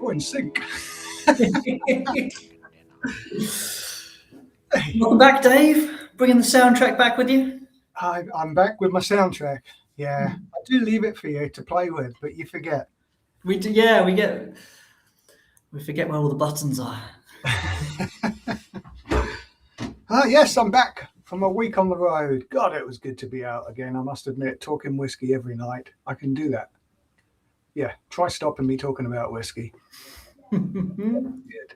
We're in sync. Welcome back, Dave. Bringing the soundtrack back with you. I'm back with my soundtrack. Yeah, I do leave it for you to play with, but you forget. We do, yeah. We forget where all the buttons are. Yes, I'm back from a week on the road. God, it was good to be out again. I must admit, talking whiskey every night, I can do that. Yeah, try stopping me talking about whiskey.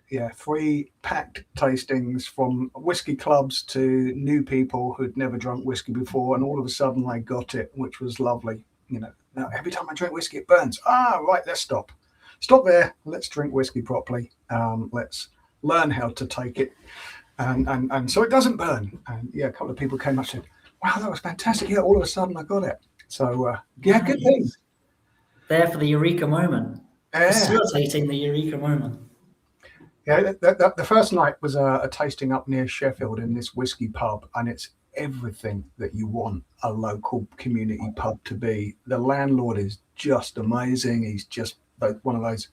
Yeah, 3 packed tastings from whiskey clubs to new people who'd never drunk whiskey before, and all of a sudden they got it, which was lovely. You know, now every time I drink whiskey, it burns. Right, let's stop. Stop there. Let's drink whiskey properly. Let's learn how to take it, and so it doesn't burn. And yeah, a couple of people came up and said, "Wow, that was fantastic! Yeah, all of a sudden I got it." So yeah, good thing. There for the eureka moment. Yeah. Facilitating the eureka moment. Yeah, the first night was a tasting up near Sheffield in this whiskey pub, and it's everything that you want a local community pub to be. The landlord is just amazing. He's just one of those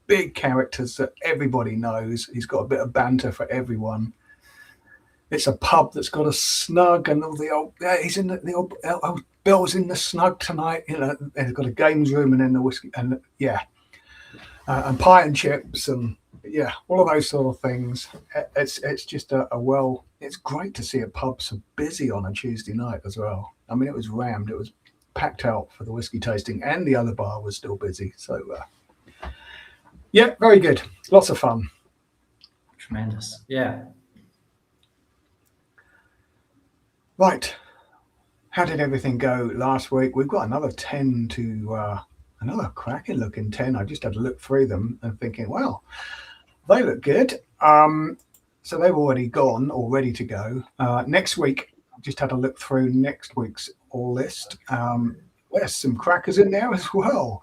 big characters that everybody knows. He's got a bit of banter for everyone. It's a pub that's got a snug and all the old. He's in the old Bill's in the snug tonight. You know, they've got a games room and then the whiskey and and pie and chips and. Yeah, all of those sort of things. It's just it's great to see a pub so busy on a Tuesday night as well. I mean, it was rammed. It was packed out for the whiskey tasting, and the other bar was still busy. So, yeah, very good. Lots of fun. Tremendous. Yeah. Right. How did everything go last week? We've got another 10 to another cracking looking 10. I just had to look through them and thinking, well, they look good. So they've already gone or ready to go. Next week, I just had a look through next week's all list. There's some crackers in there as well.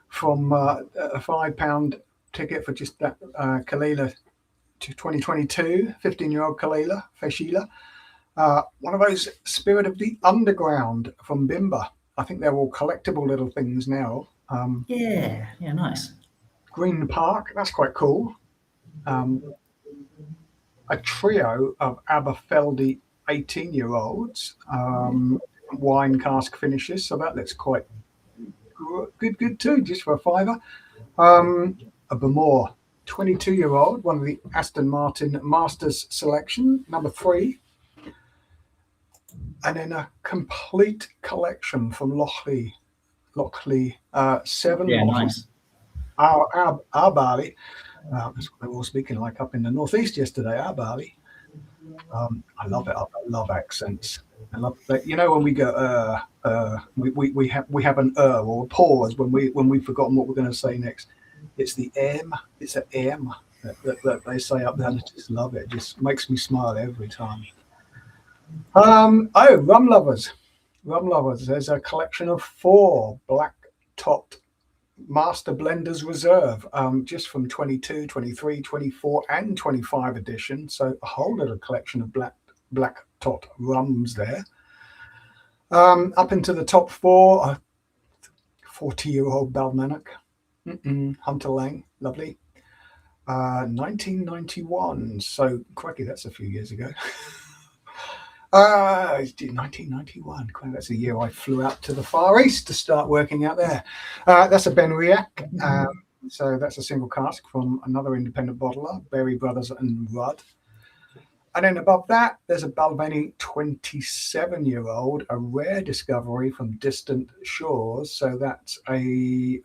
From a £5 ticket for just that Kalila to 2022, 15-year-old Kalila, Feshila. One of those Spirit of the Underground from Bimba. I think they're all collectible little things now. Yeah, nice. Green Park, that's quite cool. A trio of Aberfeldy 18-year-olds, wine cask finishes, so that looks quite good too, just for a £5. A Bamore 22-year-old, one of the Aston Martin Masters selection, number 3. And then a complete collection from Lochley, 7 Yeah, bottles. nice. Our barley. That's what they were all speaking like up in the northeast yesterday. Our barley. I love it. I love accents. I love that. You know, when we go, we have an or a pause when we've forgotten what we're going to say next. It's the M. It's an M that they say up there. I just love it. It just makes me smile every time. Rum lovers. There's a collection of 4 black-topped Master Blenders Reserve, just from 22, 23, 24, and 25 edition. So a whole little collection of black-topped rums there. Up into the top 4, a 40-year-old Balmanic, Hunter Lang, lovely. 1991. So, crikey, that's a few years ago. 1991. That's the year I flew out to the Far East to start working out there. That's a Benriach. So that's a single cask from another independent bottler, Berry Brothers and Rudd. And then above that, there's a Balvenie 27-year-old, a rare discovery from distant shores. So that's a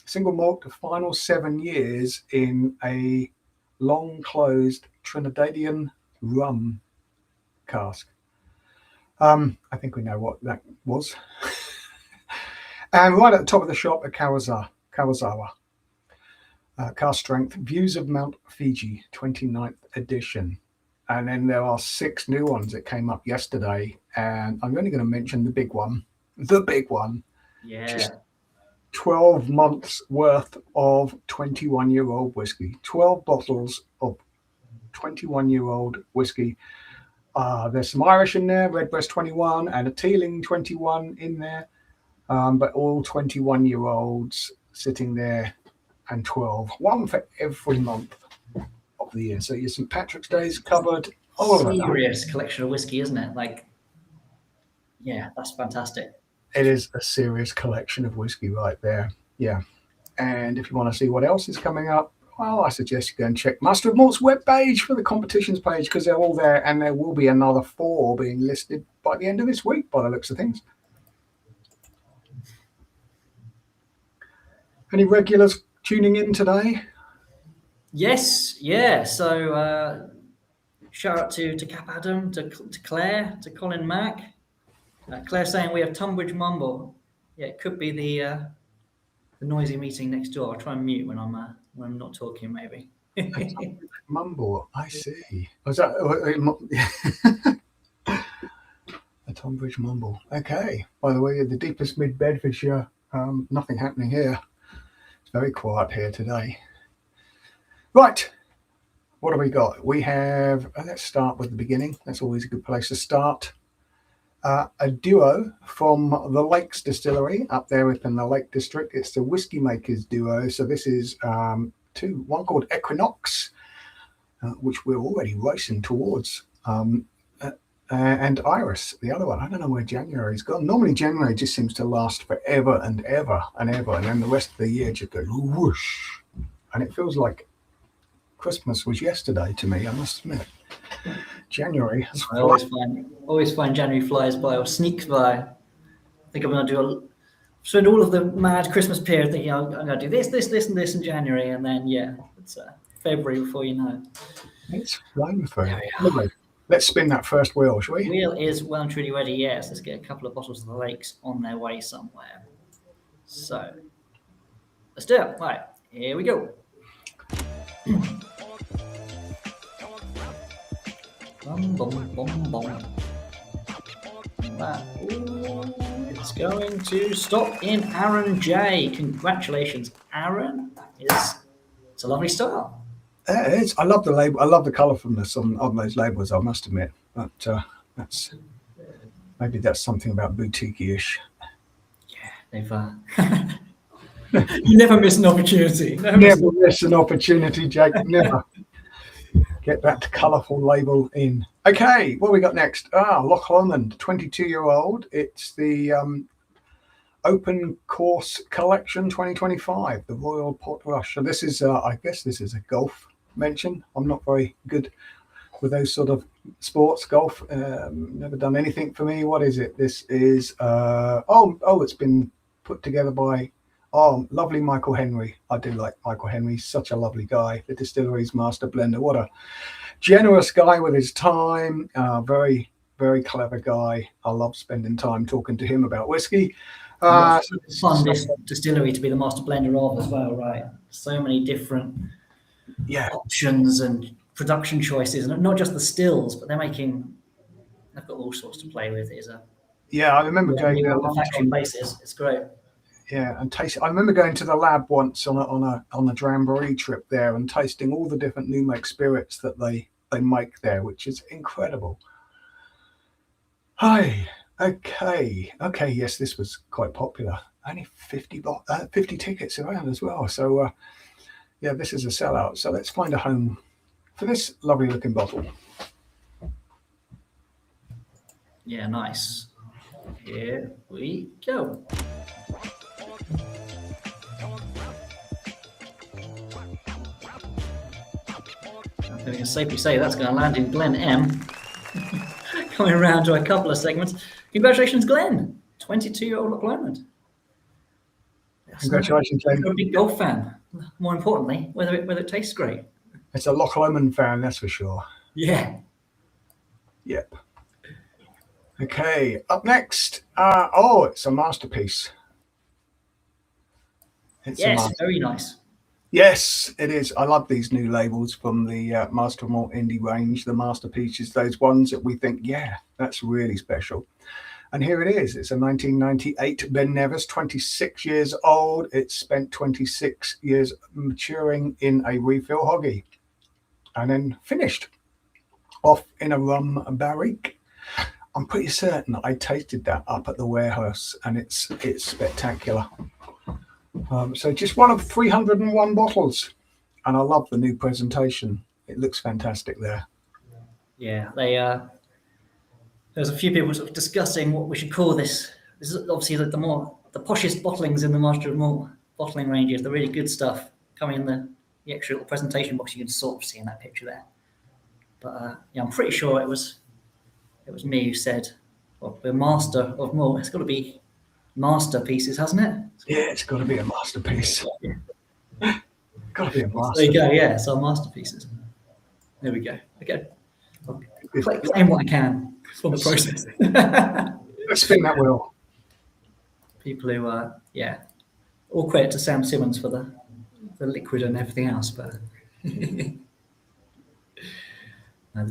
single malt to final 7 years in a long-closed Trinidadian rum cask. I think we know what that was. And right at the top of the shop, a Kawazawa. Cask strength, Views of Mount Fiji, 29th edition. And then there are 6 new ones that came up yesterday. And I'm only going to mention the big one. Yeah. Just 12 months worth of 21-year-old whiskey. 12 bottles of 21-year-old whiskey. There's some Irish in there, Redbreast 21 and a Teeling 21 in there, but all 21-year-olds sitting there and 12. One for every month of the year. So your St. Patrick's Day is covered. All of it. Serious collection of whiskey, isn't it? Like, yeah, that's fantastic. It is a serious collection of whiskey right there. Yeah. And if you want to see what else is coming up, well, I suggest you go and check Master of Malt's webpage for the competitions page, because they're all there, and there will be another 4 being listed by the end of this week, by the looks of things. Any regulars tuning in today? Yes, yeah. So shout out to Cap Adam, to Claire, to Colin Mack. Claire saying we have Tunbridge Mumble. Yeah, it could be the noisy meeting next door. I'll try and mute when I'm not talking, maybe. Mumble, I see. Was that a Tunbridge Mumble? Okay. By the way, the deepest mid Bedfordshire. Nothing happening here. It's very quiet here today. Right. What have we got? We have. Let's start with the beginning. That's always a good place to start. A duo from the Lakes Distillery up there within the Lake District. It's the Whiskey Makers duo. So this is one called Equinox, which we're already racing towards, and Iris, the other one. I don't know where January's gone. Normally January just seems to last forever and ever and ever, and then the rest of the year just goes whoosh, and it feels like Christmas was yesterday to me, I must admit. January. I always find January flies by or sneaks by. I think I'm going to spend all of the mad Christmas period thinking I'm going to do this, and this in January, and then it's February before you know. It's flying through. Lovely. Let's spin that first wheel, shall we? Wheel is well and truly ready. Yes, let's get a couple of bottles of the Lakes on their way somewhere. So let's do it. Right, here we go. Bum, bum, bum, bum. It's going to stop in Aaron J. Congratulations, Aaron. It's a lovely start. It is. I love the label. I love the colourfulness on those labels, I must admit. But that's something about boutique-ish. Yeah, they've. You never miss an opportunity. Never miss an opportunity, Jake. Never. Get that colourful label in. Okay, what we got next? Loch Lomond, 22-year-old. It's the Open Course Collection 2025, the Royal Portrush. So this is, I guess this is a golf mention. I'm not very good with those sort of sports, golf. Never done anything for me. What is it? This is, it's been put together by lovely Michael Henry. I do like Michael Henry. He's such a lovely guy. The distillery's master blender. What a generous guy with his time. Very, very clever guy. I love spending time talking to him about whiskey. It's fun this distillery to be the master blender of as well, right? So many different options and production choices, and not just the stills, but they've got all sorts to play with. I remember going there on a factory basis. It's great. Yeah, and taste. I remember going to the lab once on a Drambuie trip there and tasting all the different new make spirits that they make there, which is incredible. Hi. Okay. Yes, this was quite popular. Only 50 tickets around as well. So, this is a sellout. So let's find a home for this lovely looking bottle. Yeah, nice. Here we go. I think it's safe to say that's going to land in Glen M. Coming around to a couple of segments. Congratulations, Glenn. 22-year-old Loch Lomond. Congratulations, Glenn. You're a big golf fan. More importantly, whether it tastes great. It's a Loch Lomond fan, that's for sure. Yeah. Yep. Okay, up next. It's a masterpiece. Very nice. Yes, it is. I love these new labels from the Master of Malt Indie range, the masterpieces, those ones that we think, that's really special. And here it is. It's a 1998 Ben Nevis, 26 years old. It's spent 26 years maturing in a refill hoggy and then finished off in a rum barrique. I'm pretty certain I tasted that up at the warehouse, and it's spectacular. So just one of 301 bottles. And I love the new presentation. It looks fantastic there. Yeah, there's a few people sort of discussing what we should call this. This is obviously the poshest bottlings in the Master of Malt bottling ranges, the really good stuff coming in the actual presentation box. You can sort of see in that picture there. But yeah, I'm pretty sure it was me who said, well, the Master of Malt. It's got to be masterpieces, hasn't it? Yeah, it's got to be a masterpiece. Got to be a masterpiece. There you go. Yeah, it's our masterpieces. There we go. Okay. I'll claim what I can from the process. Let's spin that wheel. People who are, all credit to Sam Simmons for the liquid and everything else, but the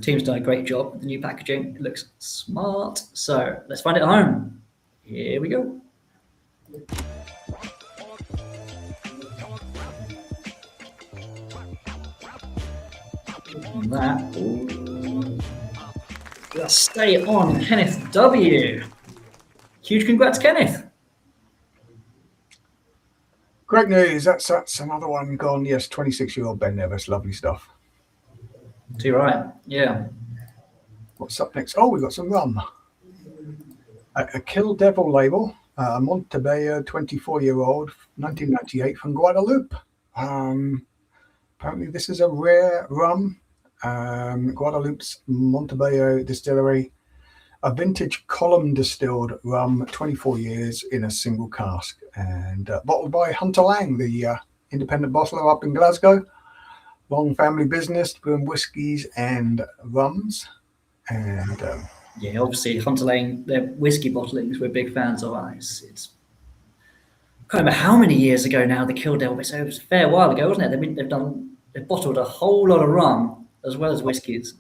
team's done a great job with the new packaging. It looks smart. So let's find it at home. Here we go. And that. Let's stay on Kenneth W. Huge congrats, Kenneth. Great news. That's another one gone. Yes, 26-year-old Ben Nevis. Lovely stuff. Too right. Yeah. What's up next? Oh, we've got some rum. A Kill Devil label. Montebello, 24-year-old, 1998 from Guadeloupe. Apparently this is a rare rum. Guadeloupe's Montebello distillery. A vintage column distilled rum, 24 years in a single cask. And bottled by Hunter Lang, the independent bottler up in Glasgow. Long family business, doing whiskies and rums. And yeah, obviously Hunter Lang, their whiskey bottlings we're big fans of. It's I can't remember how many years ago now the Kill Devil. So it was a fair while ago, wasn't it? They've bottled a whole lot of rum as well as whiskies.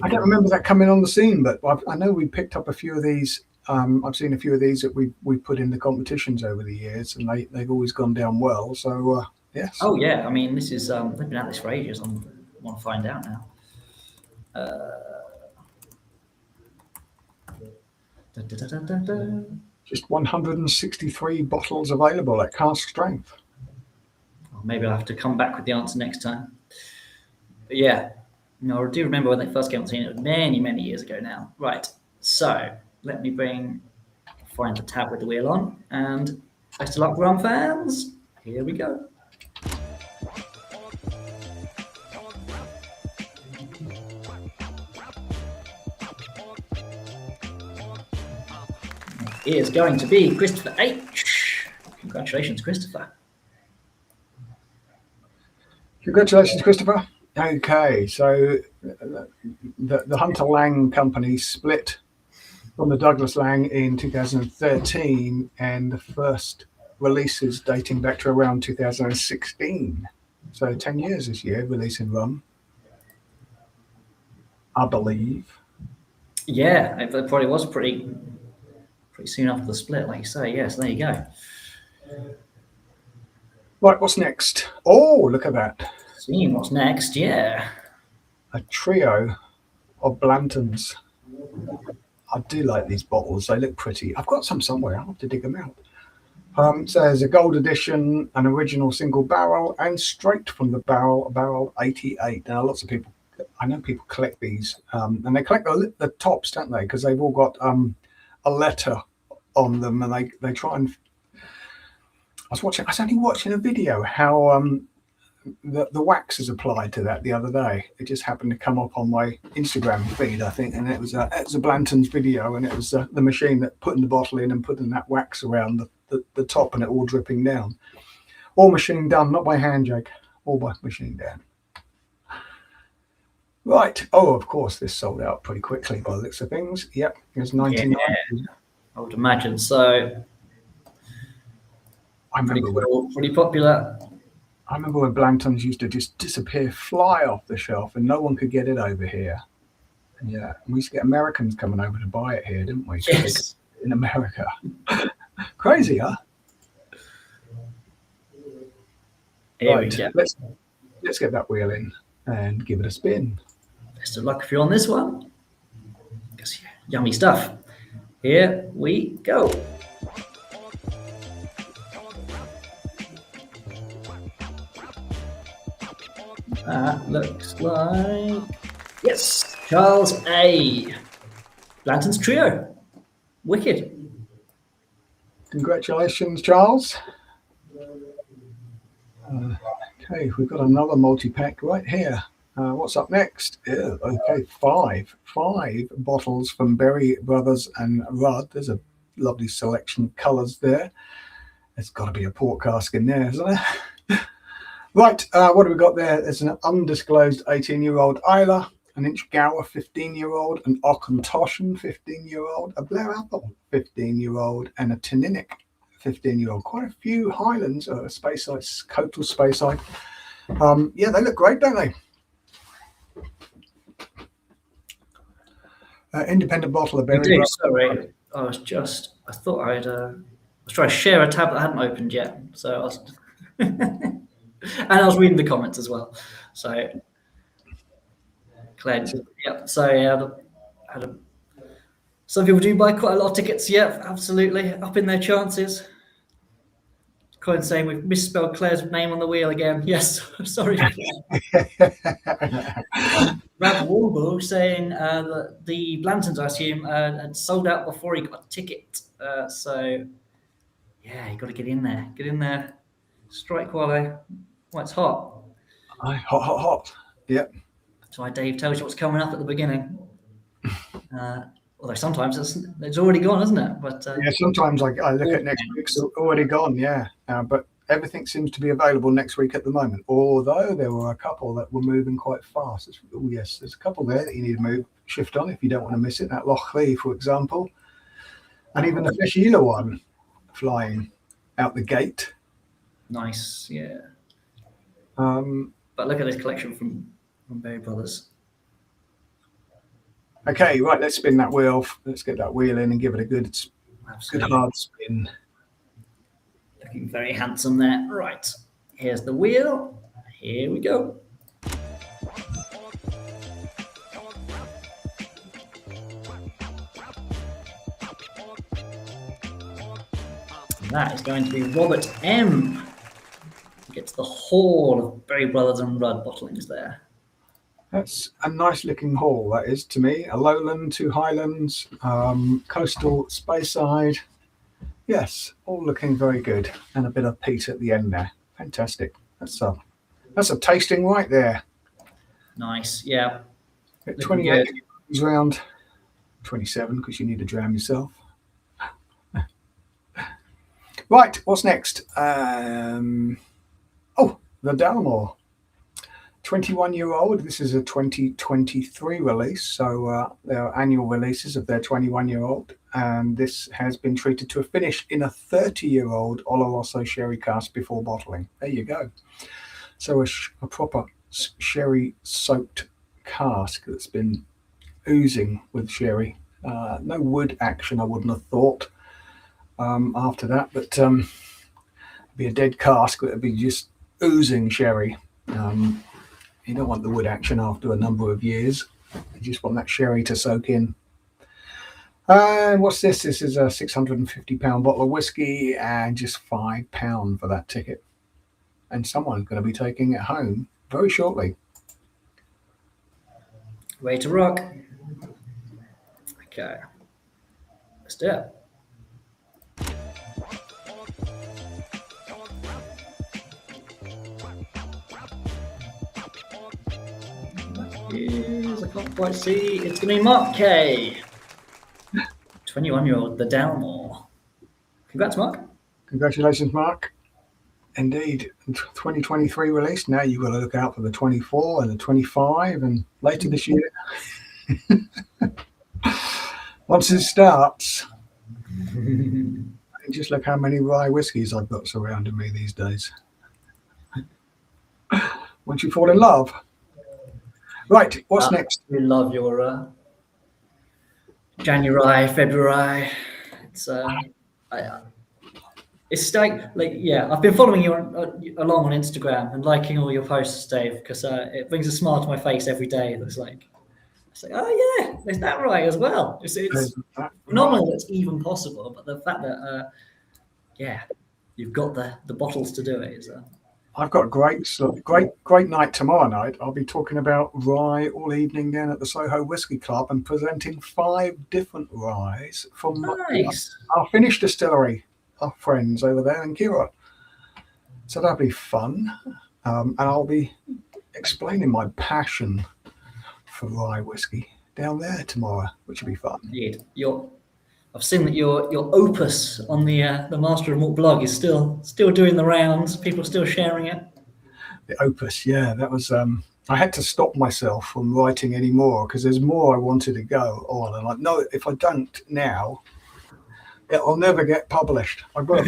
I don't remember that coming on the scene, but I know we picked up a few of these. I've seen a few of these that we put in the competitions over the years, and they've always gone down well. So yes. Oh yeah, I mean this is they've been at this for ages. I want to find out now. Just 163 bottles available at cask strength. Maybe I'll have to come back with the answer next time. But yeah, I do remember when they first came on the scene. It was many, many years ago now. Right, so let me find the tab with the wheel on, and best of luck, rum fans. Here we go. It is going to be Christopher H. Congratulations, Christopher. Congratulations, Christopher. Okay, so the Hunter Lang company split from the Douglas Lang in 2013, and the first releases dating back to around 2016. So 10 years this year releasing rum, I believe. Yeah, it probably was pretty soon after the split, like you say. Yes, there you go. Right, what's next? Oh, look at that. Seeing what's next, yeah. A trio of Blantons. I do like these bottles. They look pretty. I've got some somewhere. I'll have to dig them out. So there's a gold edition, an original single barrel, and straight from the barrel 88. Now, lots of people, I know people collect these, and they collect the tops, don't they? Because they've all got a letter on them, and they try and. I was only watching a video how the wax is applied to that the other day. It just happened to come up on my Instagram feed, I think, and it was a Blanton's video, and it was the machine that putting the bottle in and putting that wax around the top, and it all dripping down. All machine done, not by hand, Jake. All by machine done. Right. Oh, of course, this sold out pretty quickly by the looks of things. Yep, it was 99. Yeah, I would imagine so. I remember pretty popular. I remember when Blantons used to just disappear, fly off the shelf, and no one could get it over here. Yeah, we used to get Americans coming over to buy it here, didn't we? Yes. In America. Crazy, huh? Here right, we go. Let's get that wheel in and give it a spin. Best of luck if you're on this one. Yummy stuff. Here we go. That looks like, yes, Charles A. Blanton's Trio. Wicked. Congratulations, Charles. Okay, we've got another multi-pack right here. What's up next? Yeah, okay, five bottles from Berry Brothers and Rudd. There's a lovely selection of colours there. There's got to be a port cask in there, isn't there? Right, what have we got there? There's an undisclosed 18-year-old Isla, an Inchgower 15-year-old, an Auchentoshan 15-year-old, a Blair Apple 15-year-old, and a Tininic 15-year-old. Quite a few Highlands, Speyside, Coastal Speyside. Yeah, they look great, don't they? Independent bottle of Berry. Sorry, I thought I was trying to share a tab that I hadn't opened yet. So I was, and I was reading the comments as well. So, Claire, yeah. So yeah, some people do buy quite a lot of tickets. Yeah, absolutely, upping their chances. Colin saying we've misspelled Claire's name on the wheel again. Yes, sorry. Rab Warble saying that the Blantons, I assume, had sold out before he got a ticket. So, yeah, you got to get in there. Get in there. Strike while it's hot. Hot. Yep. That's why Dave tells you what's coming up at the beginning. Although sometimes it's already gone, isn't it? But yeah, sometimes I look at next week's already gone. Yeah, but everything sees to be available next week at the moment. Although there were a couple that were moving quite fast. Oh yes, there's a couple there that you need to shift on if you don't want to miss it. That Loch Lee, for example, and even the Fishila one flying out the gate. Nice, yeah. But look at this collection from Berry Brothers. Okay, right, let's spin that wheel. Let's get that wheel in and give it a good hard spin. Looking very handsome there. Right, here's the wheel. Here we go. And that is going to be Robert M. Gets the whole of Berry Brothers and Rudd bottlings there. That's a nice looking haul, that is, to me. A lowland, two highlands, coastal Speyside. Yes, all looking very good. And a bit of peat at the end there. Fantastic. That's a tasting right there. Nice, yeah. 28 round 27 because you need to dram yourself. Right, what's next? The Dalmore. 21-year-old. This is a 2023 release, so there are annual releases of their 21-year-old, and this has been treated to a finish in a 30-year-old Oloroso sherry cask before bottling. There you go. So a proper sherry-soaked cask that's been oozing with sherry. No wood action, I wouldn't have thought after that, but it'd be a dead cask that would be just oozing sherry. You don't want the wood action after a number of years. You just want that sherry to soak in. And what's this? This is a £650 bottle of whiskey and just £5 for that ticket. And someone's going to be taking it home very shortly. Way to rock. Okay. Let's do it. I can't quite see. It's going to be Mark K. 21-year-old, the Dalmore. Congrats, Mark. Congratulations, Mark. Indeed. 2023 release. Now you've got to look out for the 24 and the 25 and later this year. Once it starts, just look how many rye whiskies I've got surrounding me these days. Once you fall in love. Right, what's next? We love your January, February. It's like yeah. I've been following you along on Instagram and liking all your posts, Dave, because it brings a smile to my face every day. It's like, oh yeah, there's that right as well. It's phenomenal that it's even possible, but the fact that yeah, you've got the bottles to do it is I've got a great night tomorrow night. I'll be talking about rye all evening down at the Soho Whisky Club and presenting 5 different ryes from Nice. our Finnish distillery, our friends over there in Kira. So that'll be fun. And I'll be explaining my passion for rye whiskey down there tomorrow, which will be fun. Indeed. I've seen that your opus on the Master of Malt blog is still doing the rounds. People are still sharing it. The opus, yeah, that was. I had to stop myself from writing any more because there's more I wanted to go on. And like, no, if I don't now, it'll never get published. I've got a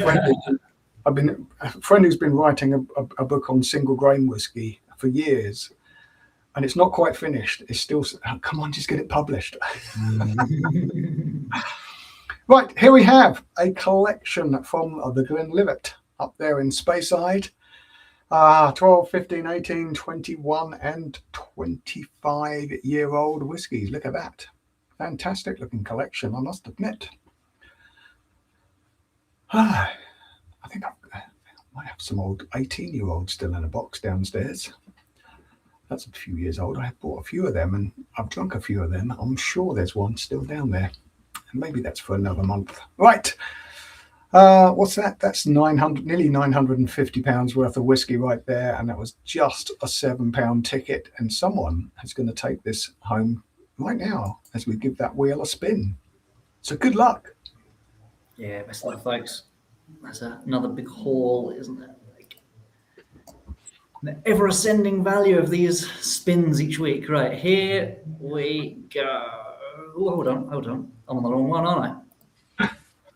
friend who's been writing a book on single grain whiskey for years, and it's not quite finished. It's still, come on, just get it published. Right, here we have a collection from the Glenlivet up there in Speyside. 12, 15, 18, 21 and 25-year-old whiskies. Look at that. Fantastic looking collection, I must admit. I think I might have some old 18-year-olds still in a box downstairs. That's a few years old. I have bought a few of them and I've drunk a few of them. I'm sure there's one still down there. And maybe that's for another month. Right. What's that? That's nearly £950 worth of whiskey right there. And that was just a £7 ticket. And someone is going to take this home right now as we give that wheel a spin. So good luck. Yeah, best of luck, folks. That's another big haul, isn't it? Like, the ever ascending value of these spins each week. Right, here we go. Oh, hold on. I'm on the wrong one, aren't I?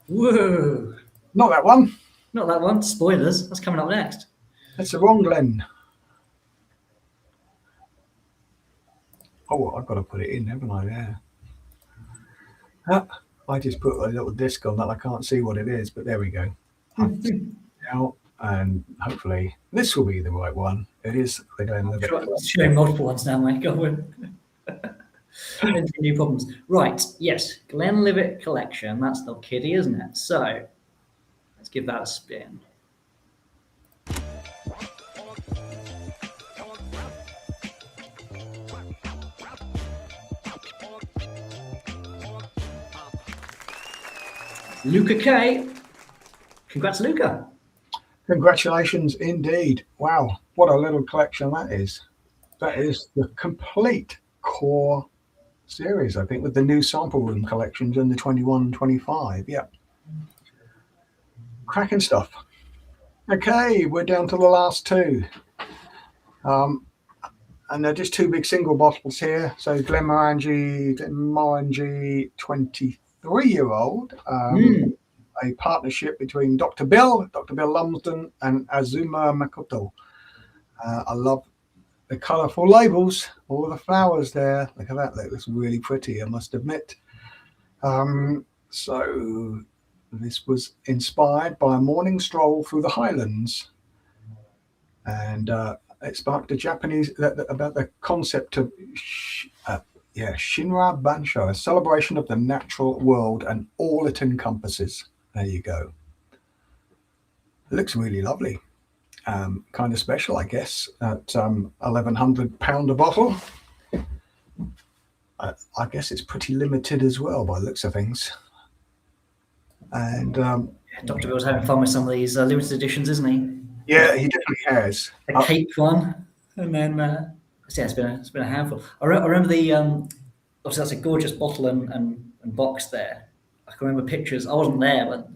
Whoa. Not that one. Not that one. Spoilers. That's coming up next. That's the wrong Glen. Oh, I've got to put it in, haven't I? Yeah. I just put a little disc on that. I can't see what it is, but there we go. Now, and hopefully this will be the right one. It is the Glenlivet. Showing multiple ones now, mate. Go on. New problems. Right, yes, Glenlivet collection. That's the kiddie, isn't it? So let's give that a spin. Luca K. Congrats, Luca. Congratulations indeed. Wow, what a little collection that is. That is the complete core series, I think, with the new sample room collections and the 21 and 25. Yeah. Cracking stuff. Okay, we're down to the last two. And they're just 2 big single bottles here. So Glenmorangie 23-year-old. A partnership between Dr. Bill Lumsden and Azuma Makoto. I love the colourful labels, all the flowers there. Look at that, that looks really pretty, I must admit. So this was inspired by a morning stroll through the Highlands. And it sparked a Japanese, about the concept of Shinra Bansho, a celebration of the natural world and all it encompasses. There you go. It looks really lovely. Kind of special, I guess, at £1,100 a bottle. I guess it's pretty limited as well by the looks of things. And Dr. Bill's having fun with some of these limited editions, isn't he? Yeah, he definitely has. A cake one, and then yeah, it's been a handful. I remember the obviously that's a gorgeous bottle and box there. I can remember pictures. I wasn't there, but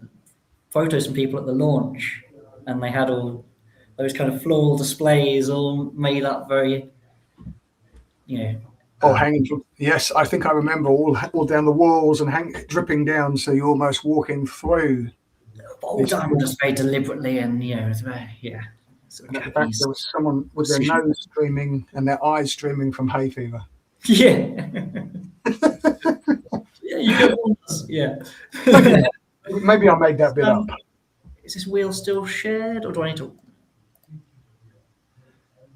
photos from people at the launch, and they had all those kind of floral displays all made up very, hanging from, yes, I think I remember all down the walls and dripping down, so you're almost walking through. All done displayed deliberately, and yeah. Sort of there was someone with their nose streaming and their eyes streaming from hay fever. Yeah. Yeah, you could almost, yeah. Maybe I made that bit up. Is this wheel still shared, or do I need to?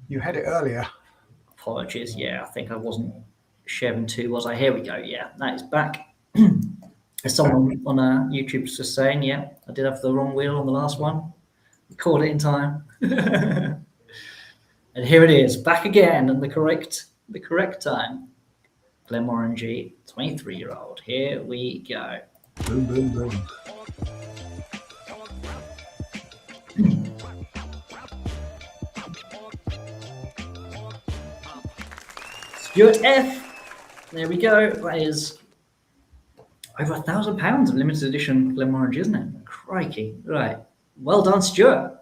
You had it earlier. Apologies. Yeah, I think I wasn't sharing 2, was I? Here we go. Yeah, that is back. There's someone on YouTube just saying, yeah, I did have the wrong wheel on the last one. We caught it in time. And here it is, back again, and the correct time. Glenmorangie, 23-year-old. Here we go. Boom, boom, boom. Stuart F. There we go. That is over £1,000 of limited edition Glenmorangie, isn't it? Crikey. Right. Well done, Stuart.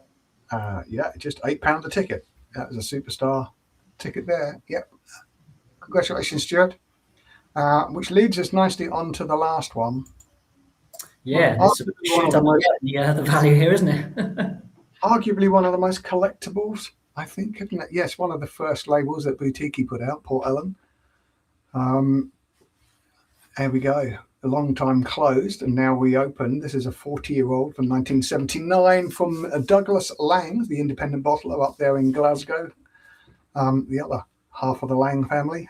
Yeah, just £8 a ticket. That was a superstar ticket there. Yep. Congratulations, Stuart. Which leads us nicely on to the last one. Yeah, Well, the value here, isn't it? Arguably one of the most collectibles, I think, isn't it? Yes, one of the first labels that Boutique put out, Port Ellen. There we go. A long time closed, and now reopened. This is a 40-year-old from 1979 from Douglas Lang, the independent bottler up there in Glasgow. The other half of the Lang family.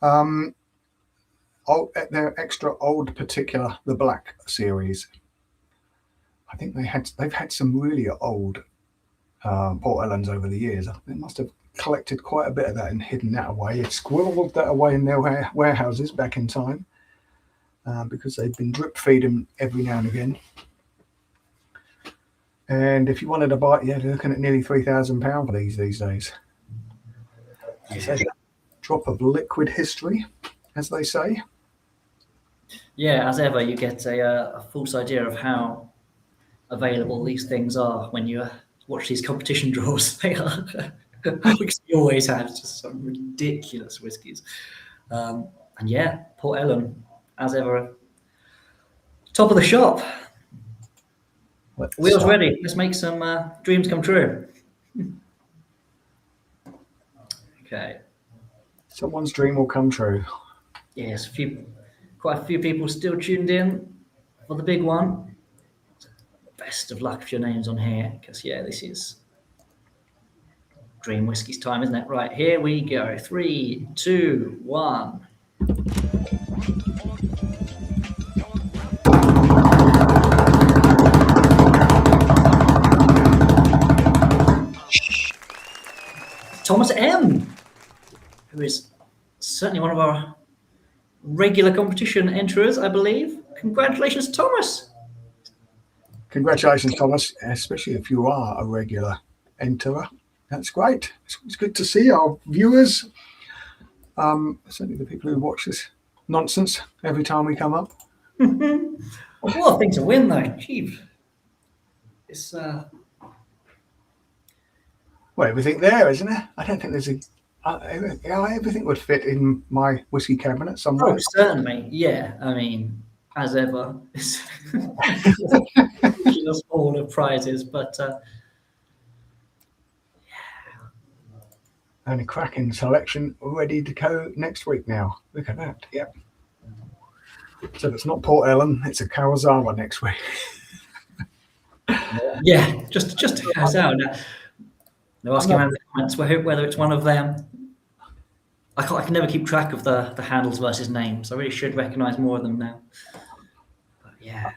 Their extra old particular, the Black series. I think they've had some really old Port Ellens over the years. They must have collected quite a bit of that and hidden that away. Squirreled that away in their warehouses back in time. Because they've been drip feeding every now and again. And if you wanted to buy it, you're looking at nearly £3,000 for these days. Yeah. Drop of liquid history, as they say. Yeah, as ever, you get a false idea of how available these things are when you watch these competition draws. They are, because you always have just some ridiculous whiskies. And yeah, Port Ellen, as ever, top of the shop. Wheels ready. Let's make some dreams come true. Okay. Someone's dream will come true. Yes, quite a few people still tuned in for the big one. Best of luck if your name's on here, because yeah, this is Dream Whiskies time, isn't it? Right, here we go. 3, 2, 1. Thomas M, who is certainly one of our regular competition enterers, I believe. Congratulations, Thomas. Congratulations, Thomas, especially if you are a regular enterer. That's great. It's good to see our viewers, certainly the people who watch this nonsense every time we come up. What a thing to win, though. Gee. It's well, everything there, isn't it? I don't think there's everything would fit in my whiskey cabinet somewhere. Oh, certainly. Yeah. I mean, as ever, it's ridiculous all of prizes, but and a cracking selection ready to go next week now. Look at that. Yep. So it's not Port Ellen, it's a Kawazawa next week. Yeah, just to pass out. They're asking around the comments whether it's one of them. I can never keep track of the handles versus names. I really should recognise more of them now. But yeah.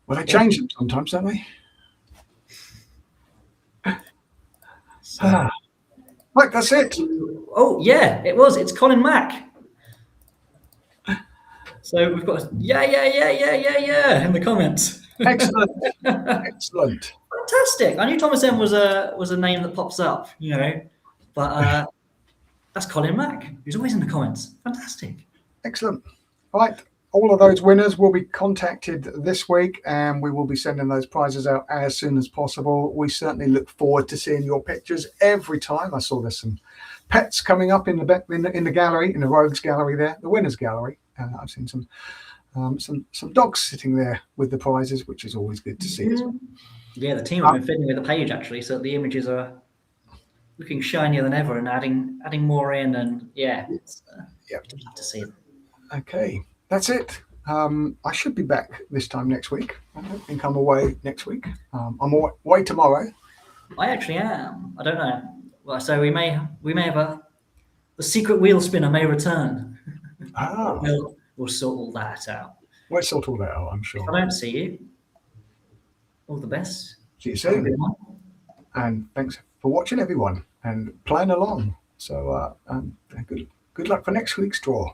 Well, they change them sometimes, don't they? Right, that's it. Oh, yeah, it was. It's Colin Mack. So we've got yeah in the comments. Excellent. Excellent. Fantastic. I knew Thomas M was a name that pops up, but that's Colin Mack, who's always in the comments. Fantastic. Excellent. Right. All of those winners will be contacted this week, and we will be sending those prizes out as soon as possible. We certainly look forward to seeing your pictures every time. I saw there's some pets coming up in the gallery, in the Rogues gallery there, the winners gallery. I've seen some dogs sitting there with the prizes, which is always good to see as well. Yeah, the team have been fiddling with the page actually, so the images are looking shinier than ever and adding more in, and yeah, I'd love to see it. Okay, that's it. I should be back this time next week. I don't think I'm away next week. I'm away tomorrow. I actually am. I don't know. Well, so we may have the secret wheel spinner may return. We'll sort all that out. We'll sort all that out, I'm sure. If I don't see you, all the best. See you soon. And thanks for watching, everyone. and playing along. So good luck for next week's draw.